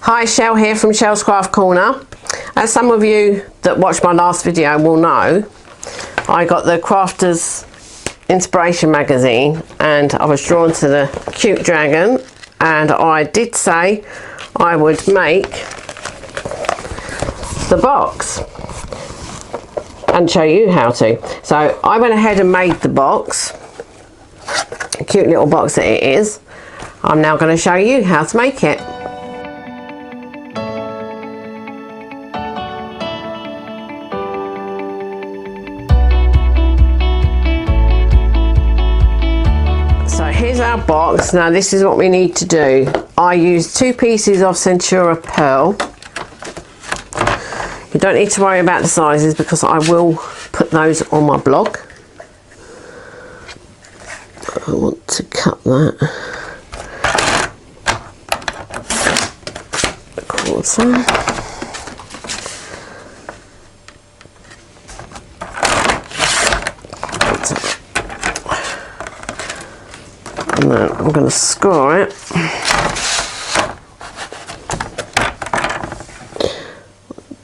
Hi, Shell here from Shell's Craft Corner. As some of you that watched my last video will know, I got the Crafters Inspiration magazine and I was drawn to the cute dragon, and I did say I would make the box and show you how to. So I went ahead and made the box, a cute little box that it is. I'm now going to show you how to make it. So here's our box. Now this is what we need to do. I used 2 pieces of Centura pearl. You don't need to worry about the sizes because I will put those on my blog. I want to cut that a quarter. And then I'm going to score it. 1,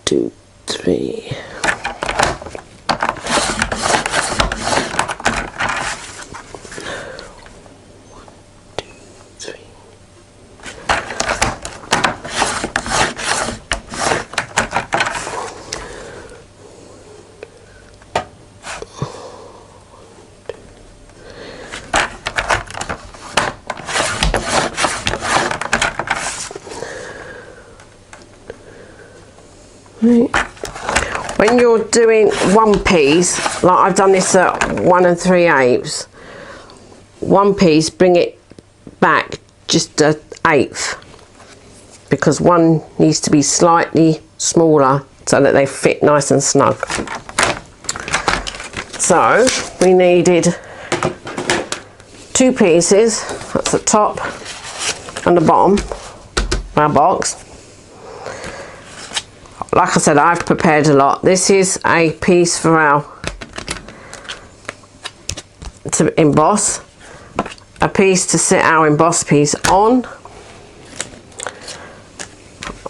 2, 3. When you're doing one piece, like I've done this at 1 3/8, one piece, bring it back just an 1/8 because one needs to be slightly smaller so that they fit nice and snug. So we needed 2 pieces, that's the top and the bottom of our box. Like I said, I've prepared a lot. This is a piece for our to emboss, a piece to sit our emboss piece on.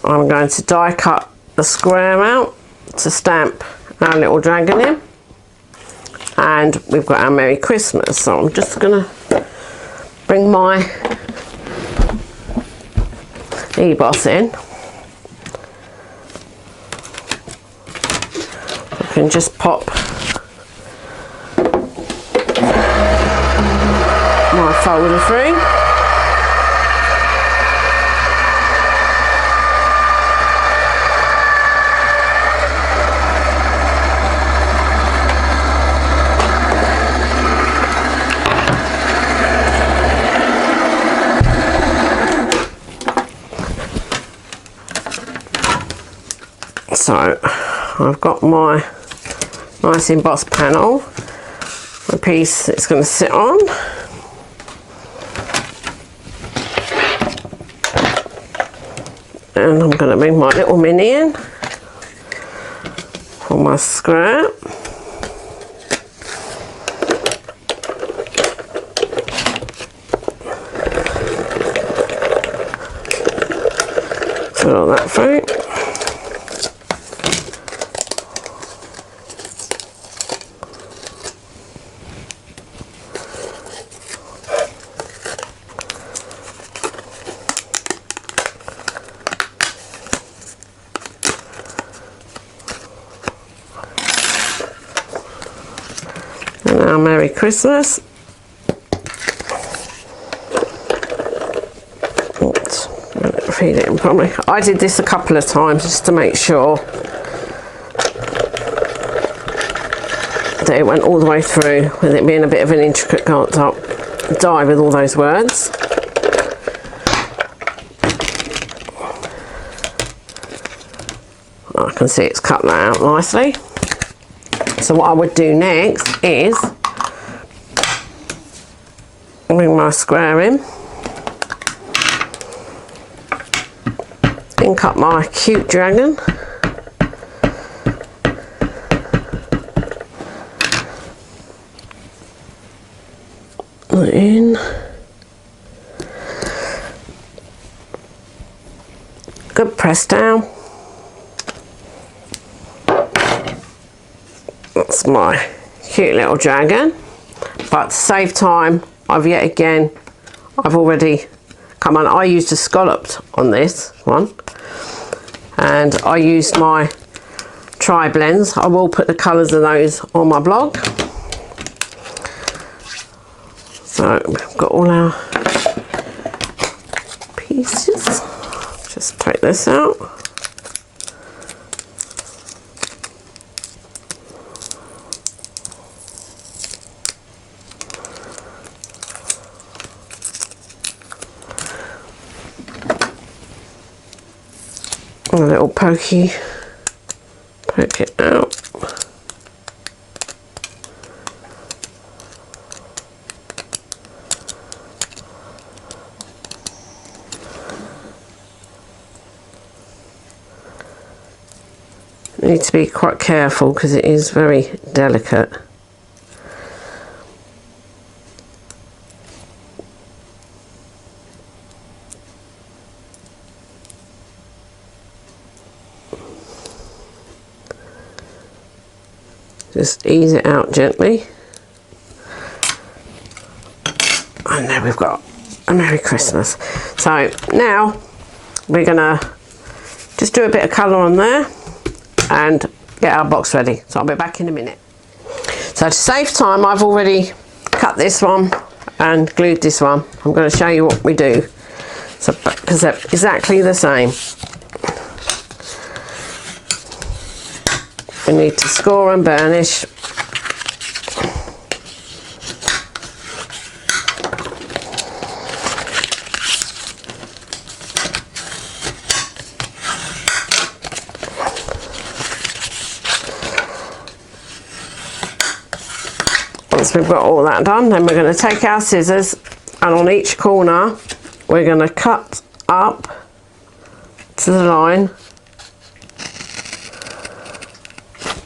I'm going to die cut the square out to stamp our little dragon in, and we've got our Merry Christmas. So I'm just going to bring my emboss in. And just pop my folder through. So I've got my nice embossed panel, a piece it's going to sit on. And I'm going to bring my little mini in for my scrap. Put all that through. And now Merry Christmas. Oops, feed it in properly. I did this a couple of times just to make sure that it went all the way through, with it being a bit of an intricate die with all those words. I can see it's cut that out nicely. So what I would do next is bring my square in and cut my cute dragon. In Good press down. That's my cute little dragon. But to save time, I've already come on. I used a scalloped on this one, and I used my tri-blends. I will put the colours of those on my blog. So we've got all our pieces. Just take this out. A little poke it out. Need to be quite careful because it is very delicate. Just ease it out gently. And there we've got a Merry Christmas. So now we're gonna just do a bit of colour on there and get our box ready. So I'll be back in a minute. So to save time, I've already cut this one and glued this one. I'm going to show you what we do. So because they're exactly the same. We need to score and burnish. Once we've got all that done, then we're going to take our scissors and on each corner we're going to cut up to the line,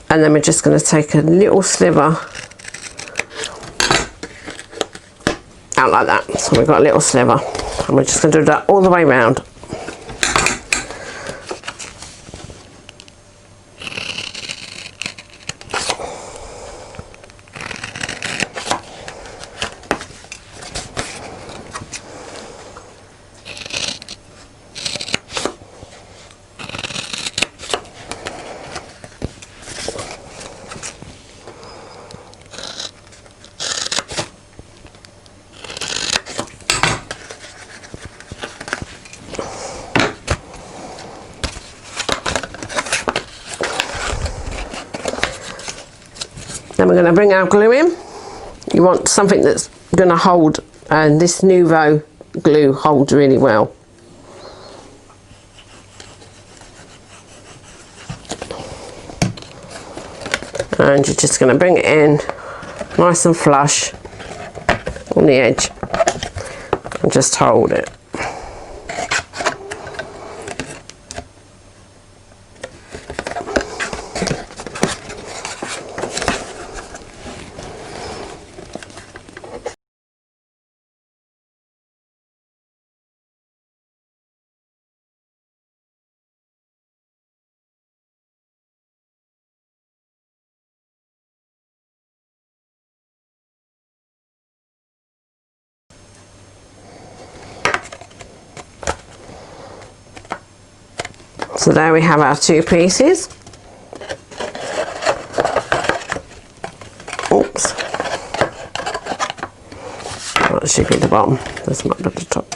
and then we're just going to take a little sliver out like that. So we've got a little sliver, and we're just going to do that all the way around. Then we're going to bring our glue in. You want something that's going to hold, and this Nouveau glue holds really well. And you're just going to bring it in nice and flush on the edge and just hold it. So there we have our two pieces. Oops. Oh, that should be the bottom. This might be the top.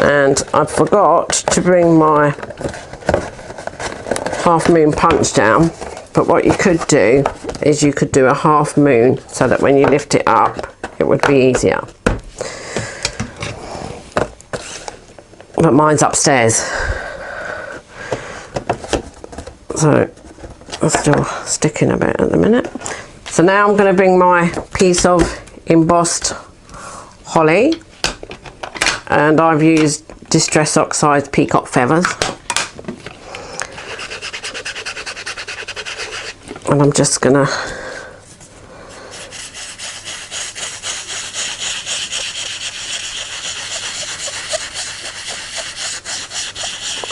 And I forgot to bring my half moon punch down, but what you could do is you could do a half moon so that when you lift it up it would be easier. But mine's upstairs, so it's still sticking a bit at the minute. So now I'm going to bring my piece of embossed holly, and I've used Distress Oxide peacock feathers, and I'm just gonna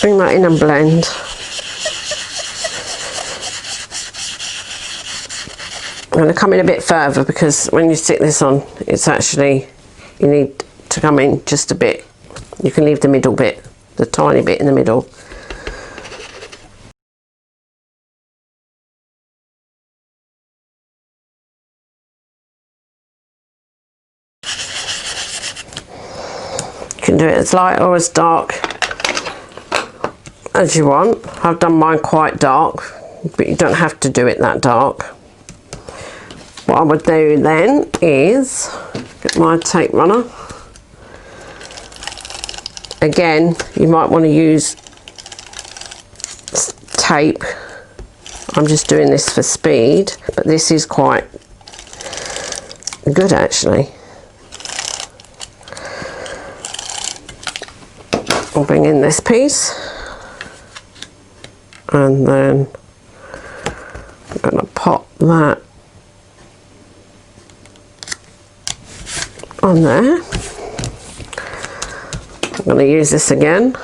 bring that in and blend. I'm going to come in a bit further because when you stick this on, it's actually, you need to come in just a bit. You can leave the middle bit, the tiny bit in the middle. You can do it as light or as dark as you want. I've done mine quite dark, but you don't have to do it that dark. What I would do then is get my tape runner. Again, you might want to use tape. I'm just doing this for speed, but this is quite good actually. I'll bring in this piece and then I'm going to pop that on there. I'm going to use this again.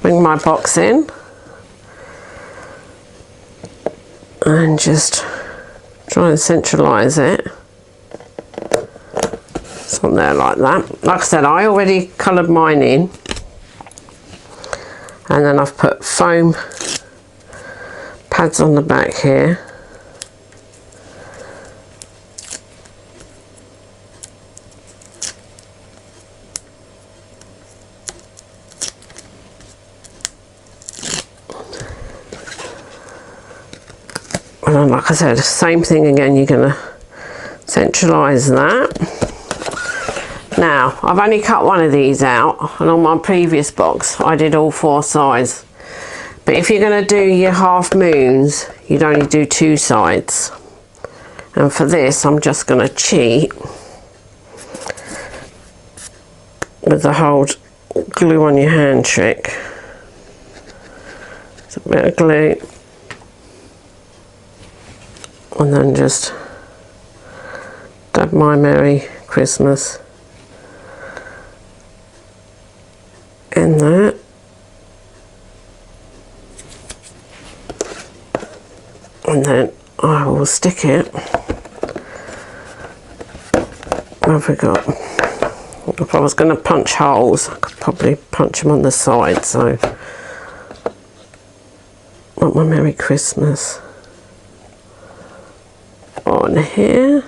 Bring my box in and just try and centralise it. It's on there like that. Like I said, I already coloured mine in, and then I've put foam pads on the back here. And then, like I said, same thing again, you're going to centralise that. Now, I've only cut one of these out, and on my previous box I did all 4 sides. But if you're going to do your half moons, you'd only do 2 sides. And for this, I'm just going to cheat with the hold glue on your hand trick. It's a bit of glue. And then just dab my Merry Christmas in there. And then I will stick it. What have we got? If I was going to punch holes, I could probably punch them on the side. So, want my Merry Christmas on here.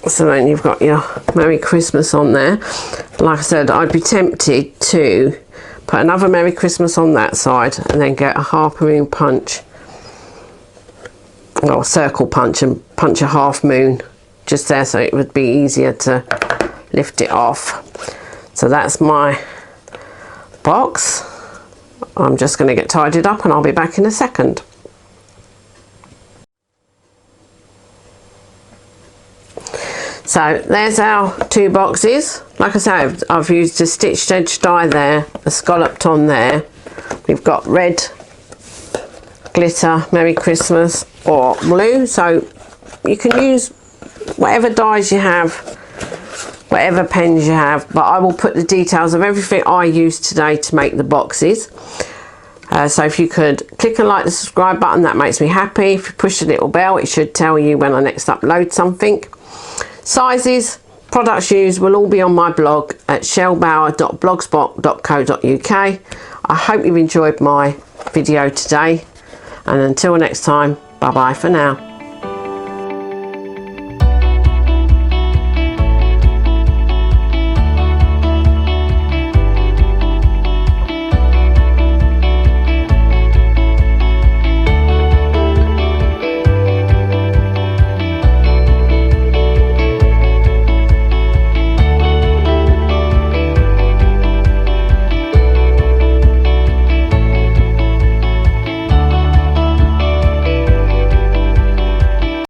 So then you've got your Merry Christmas on there. Like I said, I'd be tempted to put another Merry Christmas on that side and then get a half moon punch, or circle punch, and punch a half moon just there so it would be easier to lift it off. So that's my box. I'm just going to get tidied up and I'll be back in a second. So there's our 2 boxes. Like I said, I've used a stitched edge die there, a scalloped on there. We've got red glitter Merry Christmas or blue, so you can use whatever dies you have, whatever pens you have, but I will put the details of everything I used today to make the boxes. So if you could click and like the subscribe button, that makes me happy. If you push the little bell, it should tell you when I next upload something. Sizes, products used will all be on my blog at shellbower.blogspot.co.uk. I hope you've enjoyed my video today, and until next time, bye bye for now.